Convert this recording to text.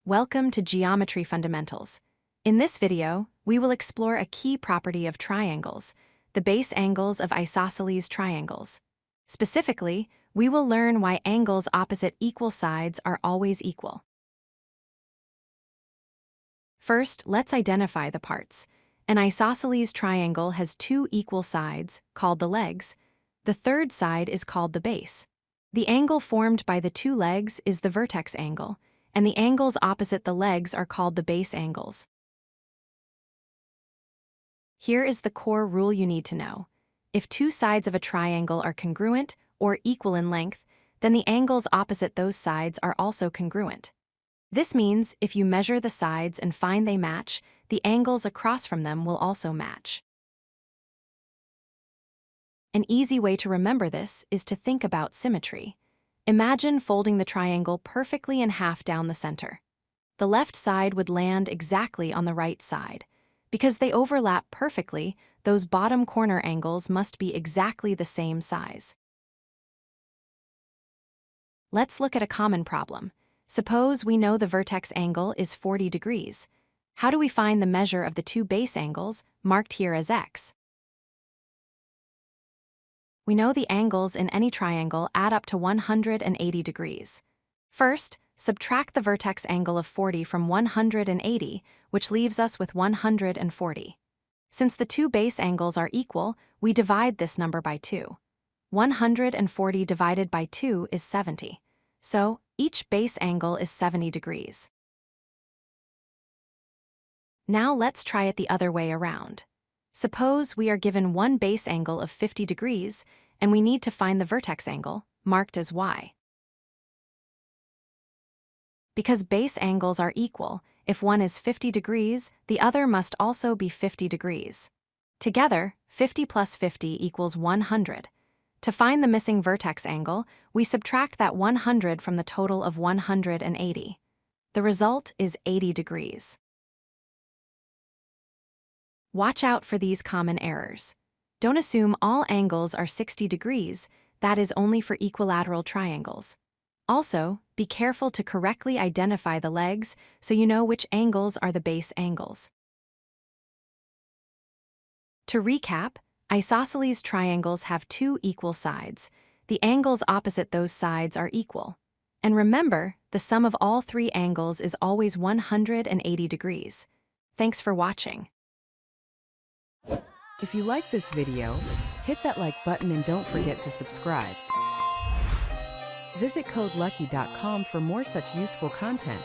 Welcome to Geometry Fundamentals. In this video, we will explore a key property of triangles, the base angles of isosceles triangles. Specifically, we will learn why angles opposite equal sides are always equal. First, let's identify the parts. An isosceles triangle has two equal sides, called the legs. The third side is called the base. The angle formed by the two legs is the vertex angle, and the angles opposite the legs are called the base angles. Here is the core rule you need to know. If two sides of a triangle are congruent or equal in length, then the angles opposite those sides are also congruent. This means if you measure the sides and find they match, the angles across from them will also match. An easy way to remember this is to think about symmetry. Imagine folding the triangle perfectly in half down the center. The left side would land exactly on the right side. Because they overlap perfectly, those bottom corner angles must be exactly the same size. Let's look at a common problem. Suppose we know the vertex angle is 40 degrees. How do we find the measure of the two base angles, marked here as x? We know the angles in any triangle add up to 180 degrees. First, subtract the vertex angle of 40 from 180, which leaves us with 140. Since the two base angles are equal, we divide this number by 2. 140 divided by 2 is 70. So, each base angle is 70 degrees. Now let's try it the other way around. Suppose we are given one base angle of 50 degrees, and we need to find the vertex angle, marked as y. Because base angles are equal, if one is 50 degrees, the other must also be 50 degrees. Together, 50 plus 50 equals 100. To find the missing vertex angle, we subtract that 100 from the total of 180. The result is 80 degrees. Watch out for these common errors. Don't assume all angles are 60 degrees, that is only for equilateral triangles. Also, be careful to correctly identify the legs so you know which angles are the base angles. To recap, isosceles triangles have two equal sides. The angles opposite those sides are equal. And remember, the sum of all three angles is always 180 degrees. Thanks for watching. If you like this video, hit that like button and don't forget to subscribe. Visit codelucky.com for more such useful content.